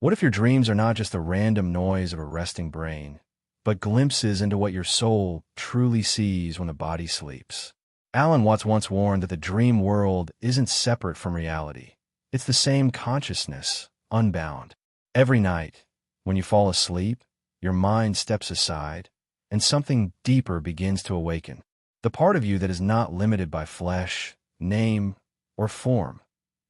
What if your dreams are not just the random noise of a resting brain, but glimpses into what your soul truly sees when the body sleeps? Alan Watts once warned that the dream world isn't separate from reality. It's the same consciousness, unbound. Every night, when you fall asleep, your mind steps aside, and something deeper begins to awaken. The part of you that is not limited by flesh, name, or form,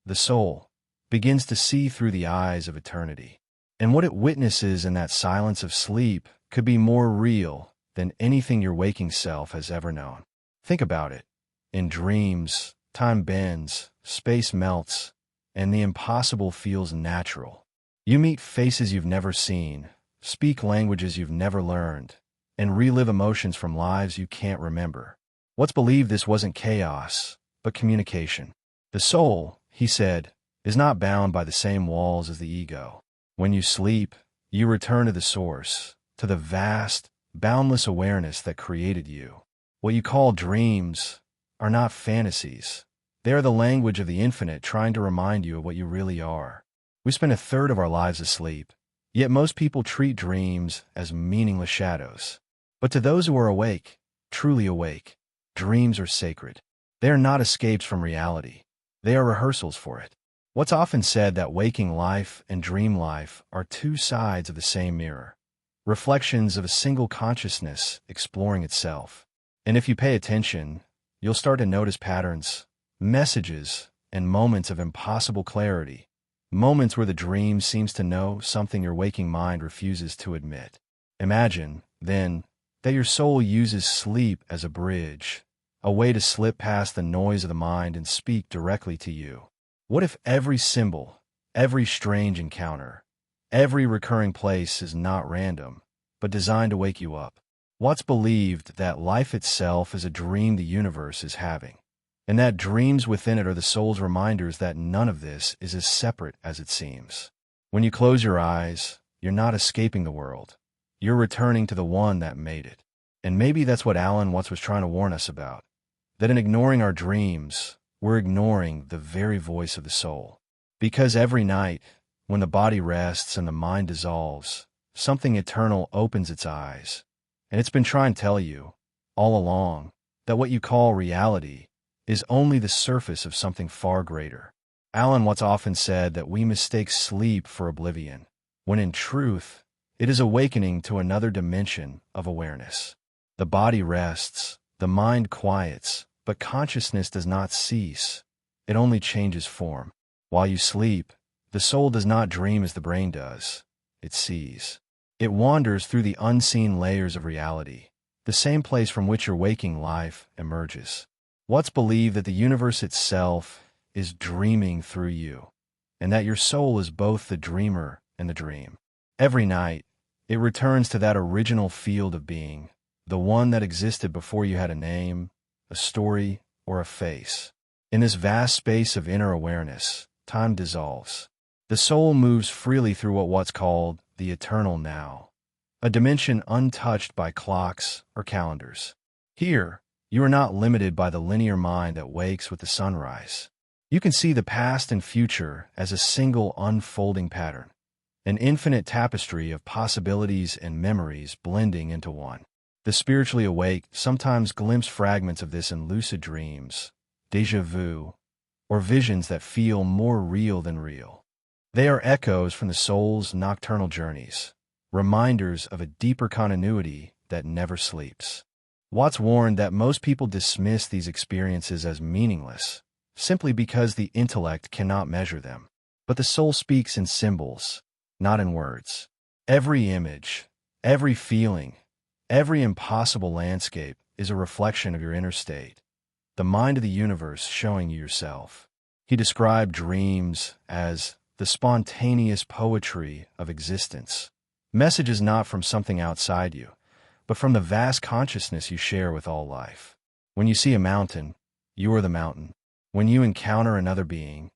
the soul, begins to see through the eyes of eternity. And what it witnesses in that silence of sleep could be more real than anything your waking self has ever known. Think about it. In dreams, time bends, space melts, and the impossible feels natural. You meet faces you've never seen, speak languages you've never learned, and relive emotions from lives you can't remember. What's believed this wasn't chaos, but communication. The soul, he said, is not bound by the same walls as the ego. When you sleep, you return to the source, to the vast, boundless awareness that created you. What you call dreams are not fantasies. They are the language of the infinite trying to remind you of what you really are. We spend a third of our lives asleep, yet most people treat dreams as meaningless shadows. But to those who are awake, truly awake, dreams are sacred. They are not escapes from reality. They are rehearsals for it. What's often said that waking life and dream life are two sides of the same mirror, reflections of a single consciousness exploring itself. And if you pay attention, you'll start to notice patterns, messages, and moments of impossible clarity, moments where the dream seems to know something your waking mind refuses to admit. Imagine, then, that your soul uses sleep as a bridge, a way to slip past the noise of the mind and speak directly to you. What if every symbol, every strange encounter, every recurring place is not random, but designed to wake you up? Watts believed that life itself is a dream the universe is having, and that dreams within it are the soul's reminders that none of this is as separate as it seems. When you close your eyes, you're not escaping the world. You're returning to the one that made it. And maybe that's what Alan Watts was trying to warn us about, that in ignoring our dreams, we're ignoring the very voice of the soul. Because every night, when the body rests and the mind dissolves, something eternal opens its eyes. And it's been trying to tell you, all along, that what you call reality is only the surface of something far greater. Alan Watts often said that we mistake sleep for oblivion, when in truth, it is awakening to another dimension of awareness. The body rests, the mind quiets, but consciousness does not cease. It only changes form. While you sleep, the soul does not dream as the brain does. It sees. It wanders through the unseen layers of reality, the same place from which your waking life emerges. Watts believed that the universe itself is dreaming through you, and that your soul is both the dreamer and the dream. Every night, it returns to that original field of being, the one that existed before you had a name, a story, or a face. In this vast space of inner awareness, time dissolves. The soul moves freely through what Watts called the eternal now, a dimension untouched by clocks or calendars. Here, you are not limited by the linear mind that wakes with the sunrise. You can see the past and future as a single unfolding pattern, an infinite tapestry of possibilities and memories blending into one. The spiritually awake sometimes glimpse fragments of this in lucid dreams, déjà vu, or visions that feel more real than real. They are echoes from the soul's nocturnal journeys, reminders of a deeper continuity that never sleeps. Watts warned that most people dismiss these experiences as meaningless, simply because the intellect cannot measure them. But the soul speaks in symbols, not in words. Every image, every feeling, every impossible landscape is a reflection of your inner state, the mind of the universe showing you yourself. He described dreams as the spontaneous poetry of existence. Messages not from something outside you, but from the vast consciousness you share with all life. When you see a mountain, you are the mountain. When you encounter another being,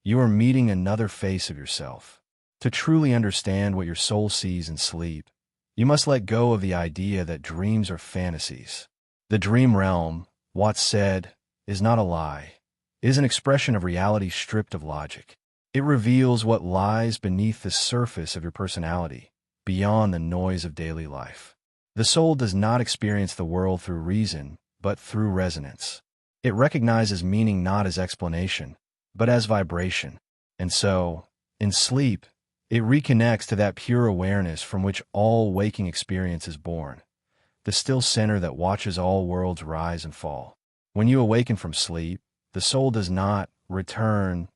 you are meeting another face of yourself. To truly understand what your soul sees in sleep, you must let go of the idea that dreams are fantasies. The dream realm, Watts said, is not a lie. It is an expression of reality stripped of logic. It reveals what lies beneath the surface of your personality, beyond the noise of daily life. The soul does not experience the world through reason, but through resonance. It recognizes meaning not as explanation, but as vibration. And so, in sleep, it reconnects to that pure awareness from which all waking experience is born, the still center that watches all worlds rise and fall. When you awaken from sleep, the soul does not return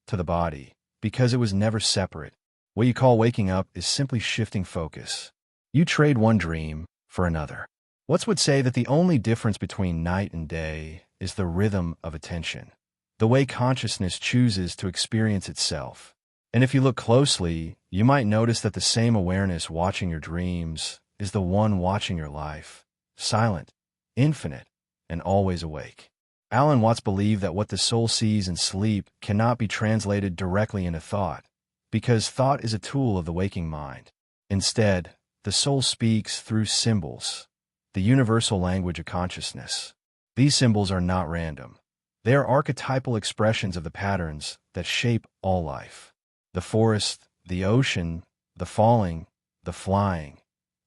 to the body, because it was never separate. What you call waking up is simply shifting focus. You trade one dream for another. What's would say that the only difference between night and day is the rhythm of attention, the way consciousness chooses to experience itself. And if you look closely, you might notice that the same awareness watching your dreams is the one watching your life, silent, infinite, and always awake. Alan Watts believed that what the soul sees in sleep cannot be translated directly into thought, because thought is a tool of the waking mind. Instead, the soul speaks through symbols, the universal language of consciousness. These symbols are not random. They are archetypal expressions of the patterns that shape all life. The forest, the ocean, the falling, the flying.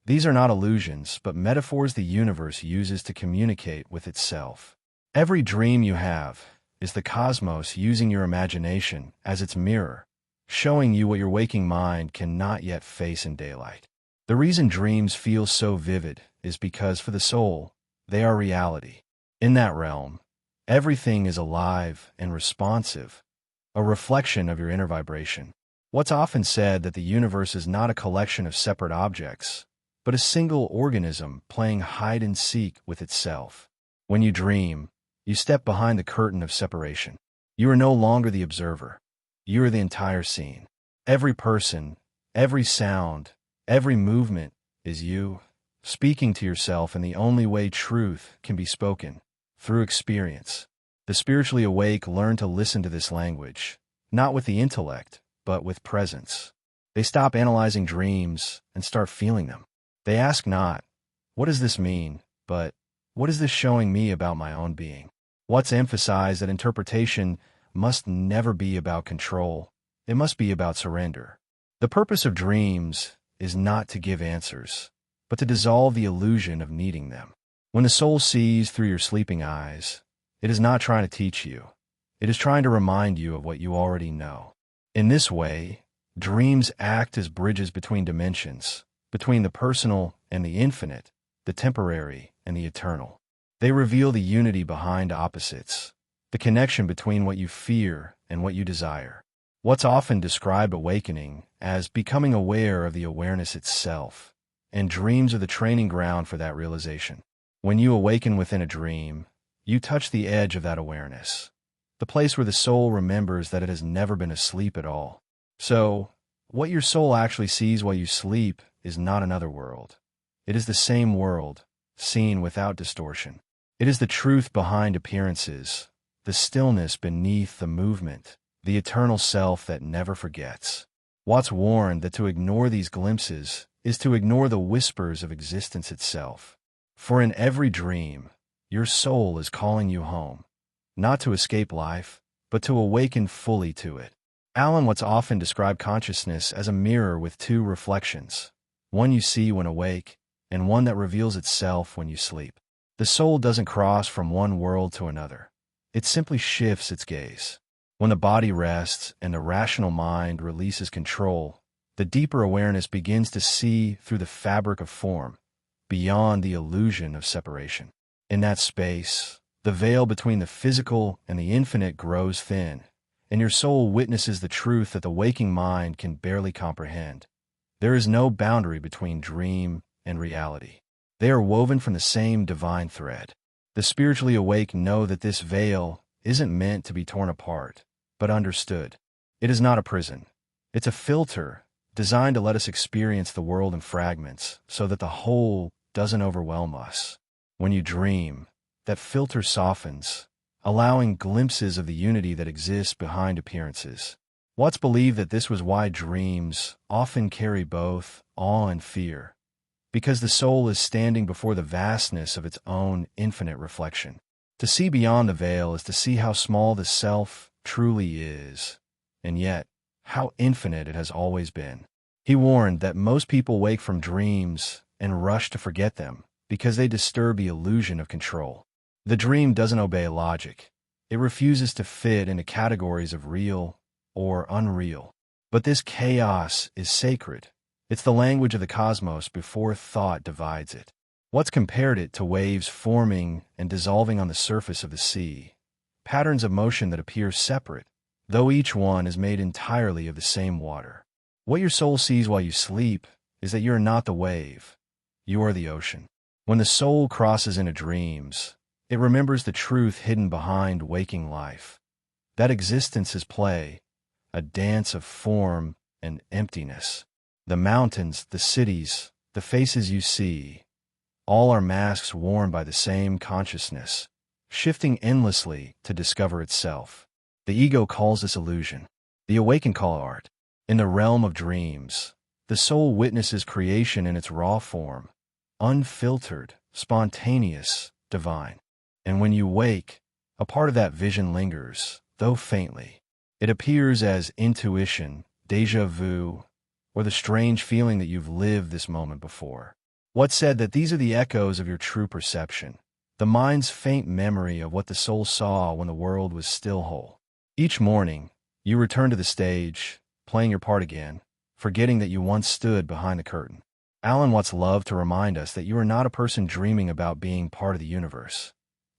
These are not illusions, but metaphors the universe uses to communicate with itself. Every dream you have is the cosmos using your imagination as its mirror, showing you what your waking mind cannot yet face in daylight. The reason dreams feel so vivid is because for the soul, they are reality. In that realm, everything is alive and responsive, a reflection of your inner vibration. What's often said that the universe is not a collection of separate objects, but a single organism playing hide-and-seek with itself. When you dream, you step behind the curtain of separation. You are no longer the observer. You are the entire scene. Every person, every sound, every movement is you, speaking to yourself in the only way truth can be spoken, through experience. The spiritually awake learn to listen to this language, not with the intellect, but with presence. They stop analyzing dreams and start feeling them. They ask not, what does this mean, but what is this showing me about my own being? What's emphasized that interpretation must never be about control. It must be about surrender. The purpose of dreams is not to give answers, but to dissolve the illusion of needing them. When the soul sees through your sleeping eyes, it is not trying to teach you. It is trying to remind you of what you already know. In this way, dreams act as bridges between dimensions, between the personal and the infinite, the temporary and the eternal. They reveal the unity behind opposites, the connection between what you fear and what you desire. What's often described awakening as becoming aware of the awareness itself, and dreams are the training ground for that realization. When you awaken within a dream, you touch the edge of that awareness, the place where the soul remembers that it has never been asleep at all. So, what your soul actually sees while you sleep is not another world. It is the same world, seen without distortion. It is the truth behind appearances, the stillness beneath the movement, the eternal self that never forgets. Watts warned that to ignore these glimpses is to ignore the whispers of existence itself. For in every dream, your soul is calling you home, not to escape life, but to awaken fully to it. Alan Watts often described consciousness as a mirror with two reflections, one you see when awake, and one that reveals itself when you sleep. The soul doesn't cross from one world to another. It simply shifts its gaze. When the body rests and the rational mind releases control, the deeper awareness begins to see through the fabric of form, beyond the illusion of separation. In that space, the veil between the physical and the infinite grows thin, and your soul witnesses the truth that the waking mind can barely comprehend. There is no boundary between dream and reality. They are woven from the same divine thread. The spiritually awake know that this veil isn't meant to be torn apart, but understood. It is not a prison. It's a filter designed to let us experience the world in fragments so that the whole doesn't overwhelm us. When you dream, that filter softens, allowing glimpses of the unity that exists behind appearances. Watts believed that this was why dreams often carry both awe and fear, because the soul is standing before the vastness of its own infinite reflection. To see beyond the veil is to see how small the self truly is, and yet, how infinite it has always been. He warned that most people wake from dreams and rush to forget them because they disturb the illusion of control. The dream doesn't obey logic. It refuses to fit into categories of real or unreal. But this chaos is sacred. It's the language of the cosmos before thought divides it. What's compared it to waves forming and dissolving on the surface of the sea, patterns of motion that appear separate, though each one is made entirely of the same water. What your soul sees while you sleep is that you are not the wave. You are the ocean. When the soul crosses into dreams, it remembers the truth hidden behind waking life. That existence is play, a dance of form and emptiness. The mountains, the cities, the faces you see, all are masks worn by the same consciousness, shifting endlessly to discover itself. The ego calls this illusion. The awakened call art. In the realm of dreams, the soul witnesses creation in its raw form, unfiltered, spontaneous, divine. And when you wake, a part of that vision lingers, though faintly. It appears as intuition, déjà vu, or the strange feeling that you've lived this moment before. What's said that these are the echoes of your true perception, the mind's faint memory of what the soul saw when the world was still whole. Each morning, you return to the stage, playing your part again, forgetting that you once stood behind the curtain. Alan Watts loved to remind us that you are not a person dreaming about being part of the universe.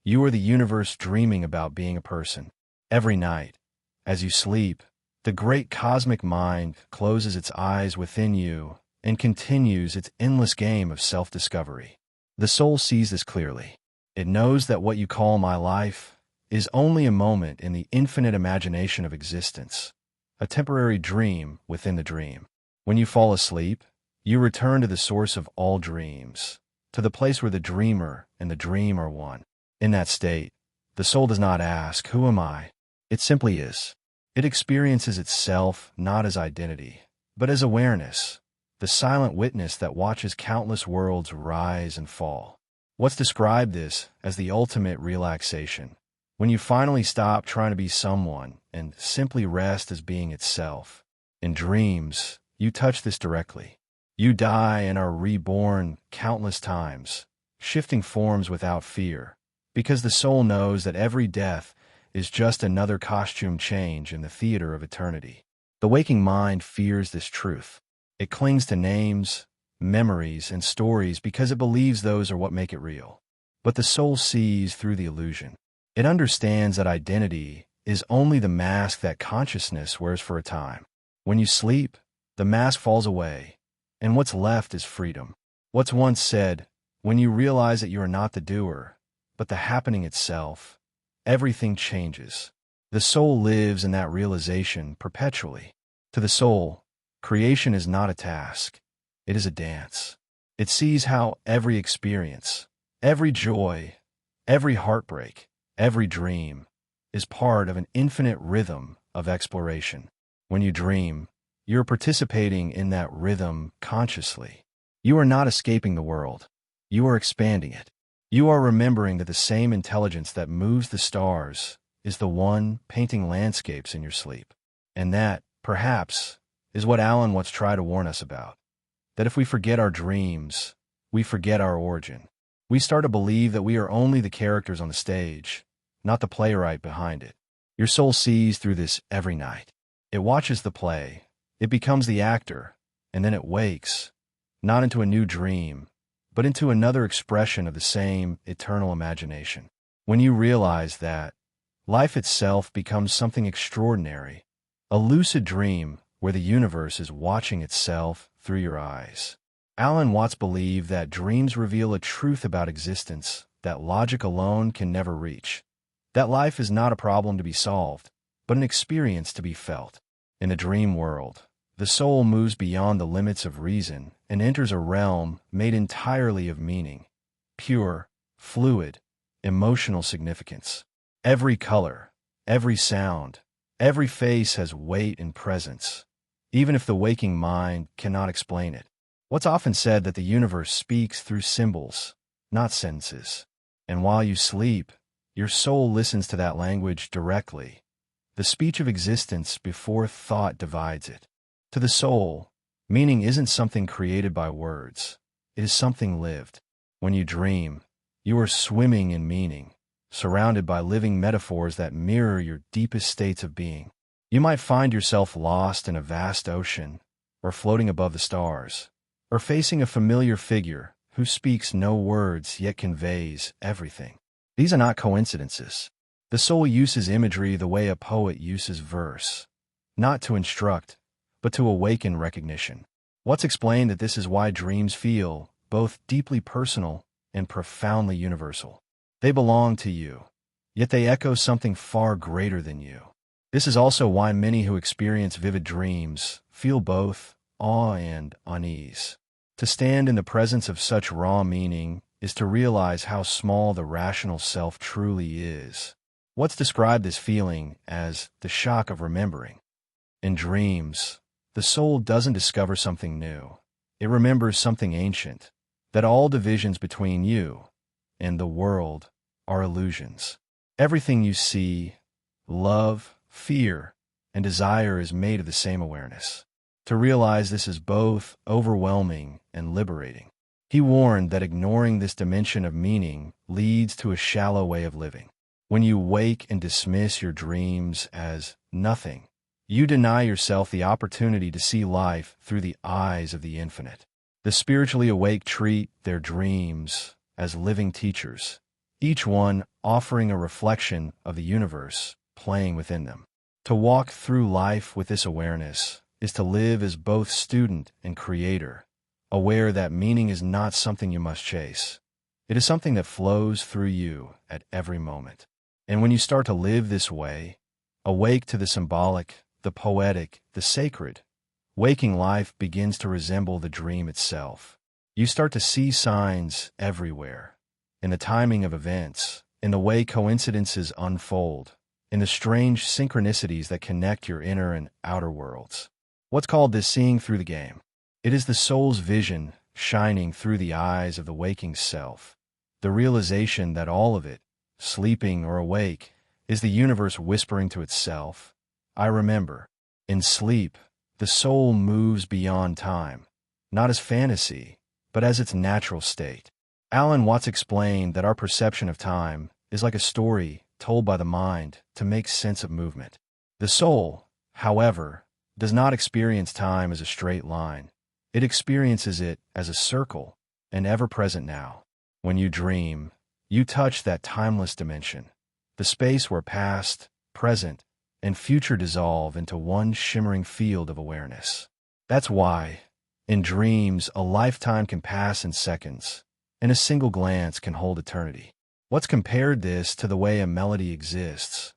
You are the universe dreaming about being a person. Every night, as you sleep, the great cosmic mind closes its eyes within you and continues its endless game of self-discovery. The soul sees this clearly. It knows that what you call my life is only a moment in the infinite imagination of existence, a temporary dream within the dream. When you fall asleep, you return to the source of all dreams, to the place where the dreamer and the dream are one. In that state, the soul does not ask, "Who am I?" It simply is. It experiences itself not as identity, but as awareness, the silent witness that watches countless worlds rise and fall. What's described this as the ultimate relaxation, when you finally stop trying to be someone and simply rest as being itself. In dreams, you touch this directly. You die and are reborn countless times, shifting forms without fear, because the soul knows that every death is just another costume change in the theater of eternity. The waking mind fears this truth. It clings to names, memories, and stories because it believes those are what make it real. But the soul sees through the illusion. It understands that identity is only the mask that consciousness wears for a time. When you sleep, the mask falls away, and what's left is freedom. What's once said, when you realize that you are not the doer, but the happening itself, everything changes. The soul lives in that realization perpetually. To the soul, creation is not a task. It is a dance. It sees how every experience, every joy, every heartbreak, every dream is part of an infinite rhythm of exploration. When you dream, you're participating in that rhythm consciously. You are not escaping the world. You are expanding it. You are remembering that the same intelligence that moves the stars is the one painting landscapes in your sleep. And that, perhaps, is what Alan Watts tried to warn us about. That if we forget our dreams, we forget our origin. We start to believe that we are only the characters on the stage, not the playwright behind it. Your soul sees through this every night. It watches the play. It becomes the actor, and then it wakes, not into a new dream, but into another expression of the same eternal imagination. When you realize that, life itself becomes something extraordinary, a lucid dream where the universe is watching itself through your eyes. Alan Watts believed that dreams reveal a truth about existence that logic alone can never reach. That life is not a problem to be solved, but an experience to be felt. In the dream world, the soul moves beyond the limits of reason and enters a realm made entirely of meaning, pure, fluid, emotional significance. Every color, every sound, every face has weight and presence, even if the waking mind cannot explain it. What's often said that the universe speaks through symbols, not sentences. And while you sleep, your soul listens to that language directly, the speech of existence before thought divides it. To the soul, meaning isn't something created by words. It is something lived. When you dream, you are swimming in meaning, surrounded by living metaphors that mirror your deepest states of being. You might find yourself lost in a vast ocean, or floating above the stars, or facing a familiar figure who speaks no words yet conveys everything. These are not coincidences. The soul uses imagery the way a poet uses verse, not to instruct, but to awaken recognition. Watts explained that this is why dreams feel both deeply personal and profoundly universal. They belong to you, yet they echo something far greater than you. This is also why many who experience vivid dreams feel both awe and unease. To stand in the presence of such raw meaning is to realize how small the rational self truly is. Watts described this feeling as the shock of remembering. In dreams, the soul doesn't discover something new. It remembers something ancient, that all divisions between you and the world are illusions. Everything you see, love, fear, and desire is made of the same awareness. To realize this is both overwhelming and liberating. He warned that ignoring this dimension of meaning leads to a shallow way of living. When you wake and dismiss your dreams as nothing, you deny yourself the opportunity to see life through the eyes of the infinite. The spiritually awake treat their dreams as living teachers, each one offering a reflection of the universe playing within them. To walk through life with this awareness is to live as both student and creator, aware that meaning is not something you must chase. It is something that flows through you at every moment. And when you start to live this way, awake to the symbolic, the poetic, the sacred, waking life begins to resemble the dream itself. You start to see signs everywhere, in the timing of events, in the way coincidences unfold, in the strange synchronicities that connect your inner and outer worlds. What's called this seeing through the game? It is the soul's vision shining through the eyes of the waking self, the realization that all of it, sleeping or awake, is the universe whispering to itself, I remember. In sleep, the soul moves beyond time, not as fantasy, but as its natural state. Alan Watts explained that our perception of time is like a story told by the mind to make sense of movement. The soul, however, does not experience time as a straight line. It experiences it as a circle, an ever-present now. When you dream, you touch that timeless dimension, the space where past, present, and future dissolve into one shimmering field of awareness. That's why, in dreams, a lifetime can pass in seconds, and a single glance can hold eternity. Watts compared this to the way a melody exists,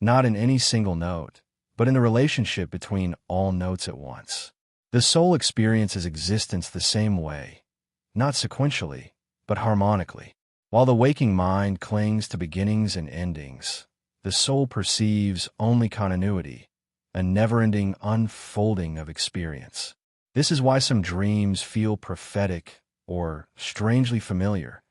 not in any single note, but in the relationship between all notes at once. The soul experiences existence the same way, not sequentially, but harmonically. While the waking mind clings to beginnings and endings, the soul perceives only continuity, a never-ending unfolding of experience. This is why some dreams feel prophetic or strangely familiar,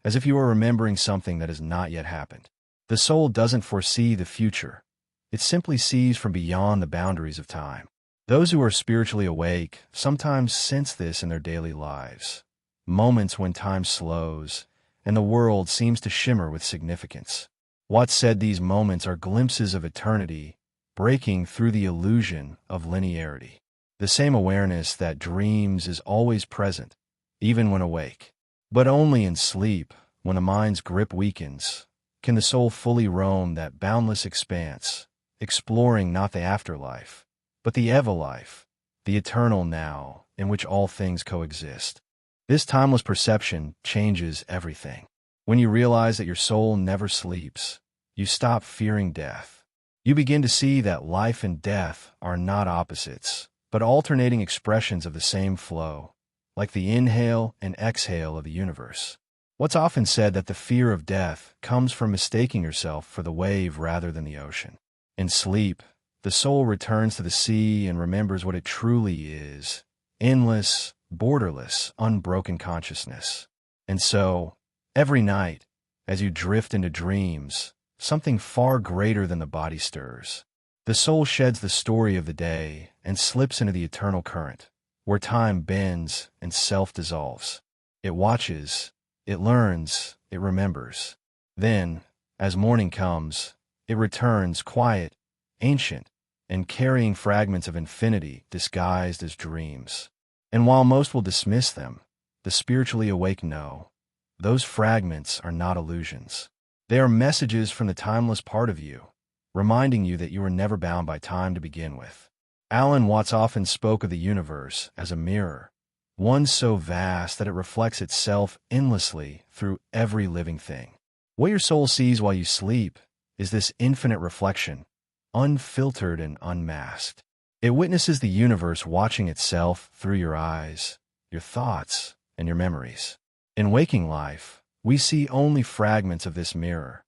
as if you are remembering something that has not yet happened. The soul doesn't foresee the future. It simply sees from beyond the boundaries of time. Those who are spiritually awake sometimes sense this in their daily lives, moments when time slows and the world seems to shimmer with significance. Watts said these moments are glimpses of eternity, breaking through the illusion of linearity. The same awareness that dreams is always present, even when awake. But only in sleep, when the mind's grip weakens, can the soul fully roam that boundless expanse, exploring not the afterlife, but the ever-life, the eternal now, in which all things coexist. This timeless perception changes everything. When you realize that your soul never sleeps, you stop fearing death. You begin to see that life and death are not opposites, but alternating expressions of the same flow, like the inhale and exhale of the universe. Watts often said that the fear of death comes from mistaking yourself for the wave rather than the ocean. In sleep, the soul returns to the sea and remembers what it truly is, endless, borderless, unbroken consciousness. And so, every night, as you drift into dreams, something far greater than the body stirs. The soul sheds the story of the day and slips into the eternal current, where time bends and self dissolves. It watches, it learns, it remembers. Then, as morning comes, it returns quiet, ancient, and carrying fragments of infinity disguised as dreams. And while most will dismiss them, the spiritually awake know those fragments are not illusions. They are messages from the timeless part of you, reminding you that you were never bound by time to begin with. Alan Watts often spoke of the universe as a mirror, one so vast that it reflects itself endlessly through every living thing. What your soul sees while you sleep is this infinite reflection, unfiltered and unmasked. It witnesses the universe watching itself through your eyes, your thoughts, and your memories. In waking life, we see only fragments of this mirror,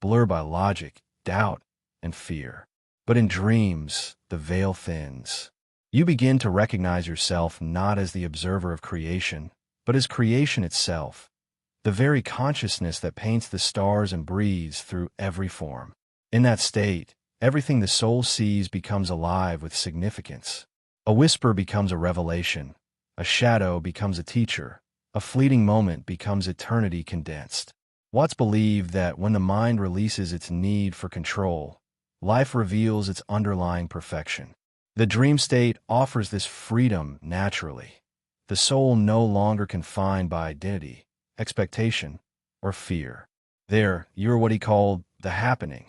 blurred by logic, doubt, and fear. But in dreams, the veil thins. You begin to recognize yourself not as the observer of creation, but as creation itself, the very consciousness that paints the stars and breathes through every form. In that state, everything the soul sees becomes alive with significance. A whisper becomes a revelation, a shadow becomes a teacher, a fleeting moment becomes eternity condensed. Watts believed that when the mind releases its need for control, life reveals its underlying perfection. The dream state offers this freedom naturally. The soul no longer confined by identity, expectation, or fear. There, you are what he called the happening,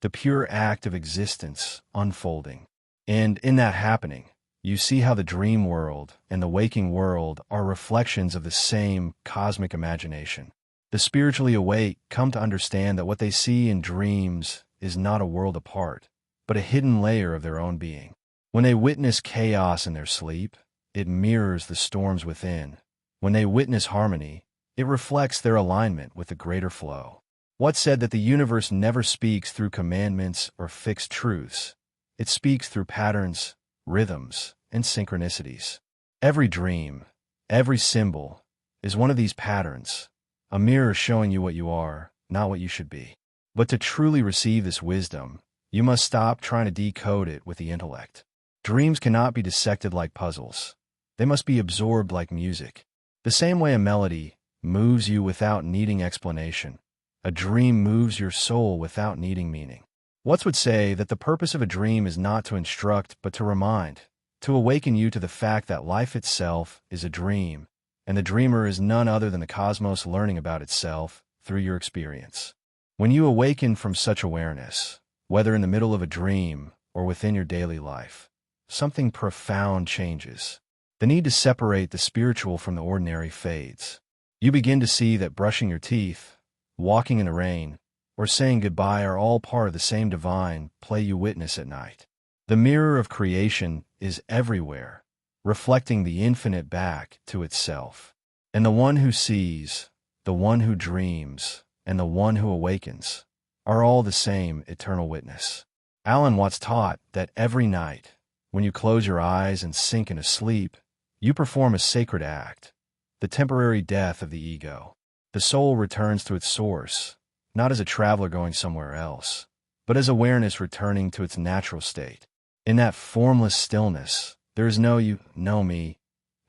the pure act of existence unfolding. And in that happening, you see how the dream world and the waking world are reflections of the same cosmic imagination. The spiritually awake come to understand that what they see in dreams is not a world apart, but a hidden layer of their own being. When they witness chaos in their sleep, it mirrors the storms within. When they witness harmony, it reflects their alignment with the greater flow. Watts said that the universe never speaks through commandments or fixed truths. It speaks through patterns, rhythms, and synchronicities. Every dream, every symbol, is one of these patterns, a mirror showing you what you are, not what you should be. But to truly receive this wisdom, you must stop trying to decode it with the intellect. Dreams cannot be dissected like puzzles. They must be absorbed like music. The same way a melody moves you without needing explanation, a dream moves your soul without needing meaning. Watts would say that the purpose of a dream is not to instruct, but to remind, to awaken you to the fact that life itself is a dream, and the dreamer is none other than the cosmos learning about itself through your experience. When you awaken from such awareness, whether in the middle of a dream or within your daily life, something profound changes. The need to separate the spiritual from the ordinary fades. You begin to see that brushing your teeth, walking in the rain, or saying goodbye are all part of the same divine play you witness at night. The mirror of creation is everywhere, reflecting the infinite back to itself. And the one who sees, the one who dreams, and the one who awakens are all the same eternal witness. Alan Watts taught that every night, when you close your eyes and sink into sleep, you perform a sacred act, the temporary death of the ego. The soul returns to its source, not as a traveler going somewhere else, but as awareness returning to its natural state. In that formless stillness, there is no you, no me,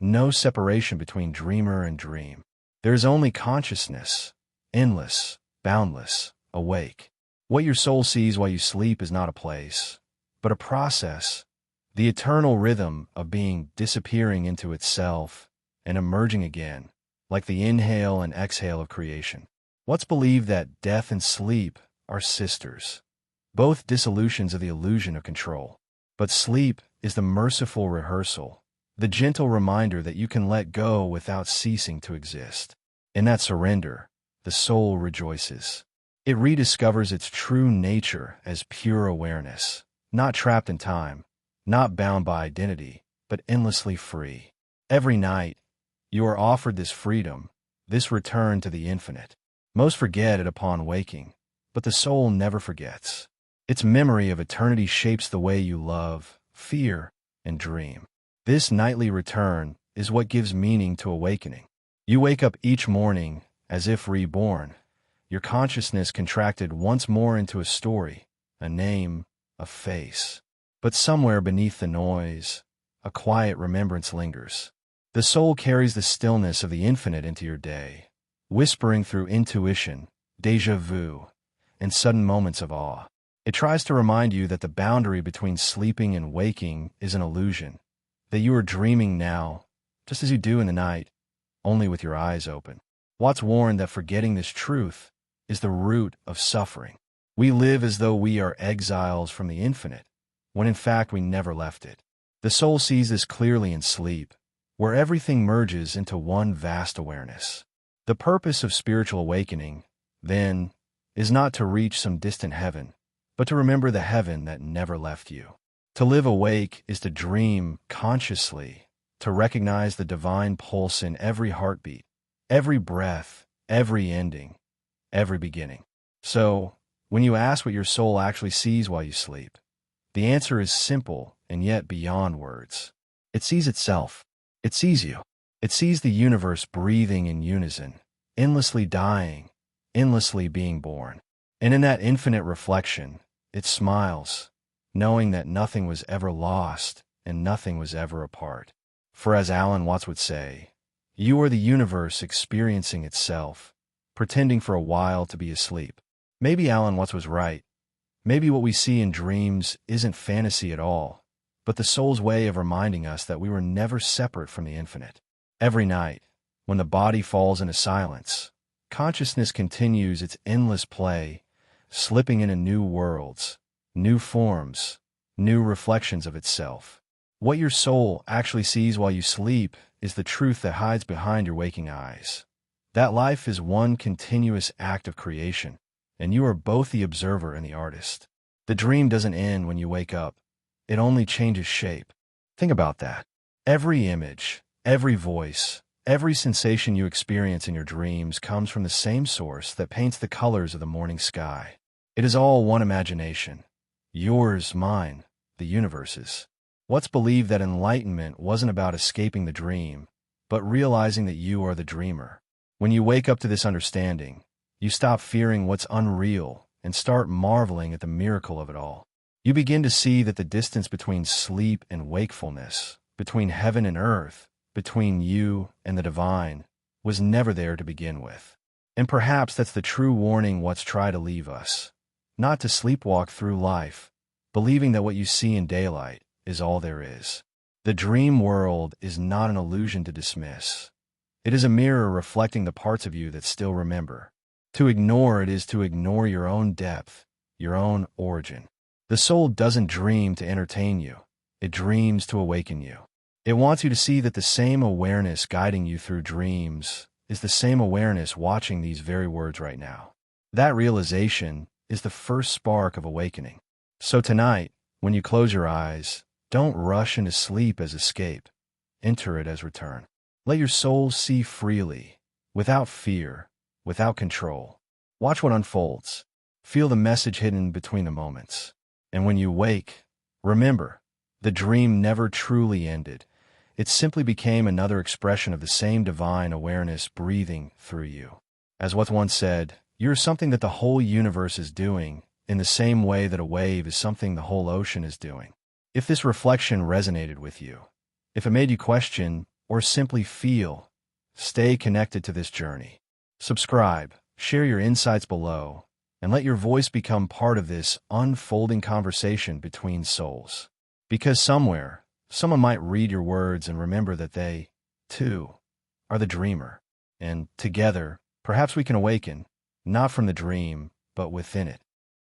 no separation between dreamer and dream. There is only consciousness, endless, boundless, awake. What your soul sees while you sleep is not a place, but a process, the eternal rhythm of being disappearing into itself and emerging again, like the inhale and exhale of creation. Watts believed that death and sleep are sisters, both dissolutions of the illusion of control. But sleep is the merciful rehearsal, the gentle reminder that you can let go without ceasing to exist. In that surrender, the soul rejoices. It rediscovers its true nature as pure awareness, not trapped in time, not bound by identity, but endlessly free. Every night, you are offered this freedom, this return to the infinite. Most forget it upon waking, but the soul never forgets. Its memory of eternity shapes the way you love, fear, and dream. This nightly return is what gives meaning to awakening. You wake up each morning as if reborn, your consciousness contracted once more into a story, a name, a face. But somewhere beneath the noise, a quiet remembrance lingers. The soul carries the stillness of the infinite into your day, whispering through intuition, déjà vu, and sudden moments of awe. It tries to remind you that the boundary between sleeping and waking is an illusion, that you are dreaming now, just as you do in the night, only with your eyes open. Watts warned that forgetting this truth is the root of suffering. We live as though we are exiles from the infinite, when in fact we never left it. The soul sees this clearly in sleep, where everything merges into one vast awareness. The purpose of spiritual awakening, then, is not to reach some distant heaven, but to remember the heaven that never left you. To live awake is to dream consciously, to recognize the divine pulse in every heartbeat, every breath, every ending, every beginning. So, when you ask what your soul actually sees while you sleep, the answer is simple and yet beyond words. It sees itself. It sees you. It sees the universe breathing in unison, endlessly dying, endlessly being born. And in that infinite reflection, it smiles, knowing that nothing was ever lost and nothing was ever apart. For as Alan Watts would say, you are the universe experiencing itself, pretending for a while to be asleep. Maybe Alan Watts was right. Maybe what we see in dreams isn't fantasy at all, but the soul's way of reminding us that we were never separate from the infinite. Every night, when the body falls into silence, consciousness continues its endless play, slipping into new worlds, new forms, new reflections of itself. What your soul actually sees while you sleep is the truth that hides behind your waking eyes. That life is one continuous act of creation, and you are both the observer and the artist. The dream doesn't end when you wake up. It only changes shape. Think about that. Every image, every voice, every sensation you experience in your dreams comes from the same source that paints the colors of the morning sky. It is all one imagination. Yours, mine, the universe's. Watts believed that enlightenment wasn't about escaping the dream, but realizing that you are the dreamer. When you wake up to this understanding, you stop fearing what's unreal and start marveling at the miracle of it all. You begin to see that the distance between sleep and wakefulness, between heaven and earth, between you and the divine, was never there to begin with. And perhaps that's the true warning Watts tried to leave us. Not to sleepwalk through life, believing that what you see in daylight is all there is. The dream world is not an illusion to dismiss. It is a mirror reflecting the parts of you that still remember. To ignore it is to ignore your own depth, your own origin. The soul doesn't dream to entertain you. It dreams to awaken you. It wants you to see that the same awareness guiding you through dreams is the same awareness watching these very words right now. That realization is the first spark of awakening. So tonight, when you close your eyes, don't rush into sleep as escape. Enter it as return. Let your soul see freely, without fear, without control. Watch what unfolds. Feel the message hidden between the moments. And when you wake, remember, the dream never truly ended. It simply became another expression of the same divine awareness breathing through you. As Watts once said, you're something that the whole universe is doing, in the same way that a wave is something the whole ocean is doing. If this reflection resonated with you, if it made you question or simply feel, stay connected to this journey. Subscribe, share your insights below, and let your voice become part of this unfolding conversation between souls. Because somewhere, someone might read your words and remember that they, too, are the dreamer. And together, perhaps we can awaken, not from the dream, but within it.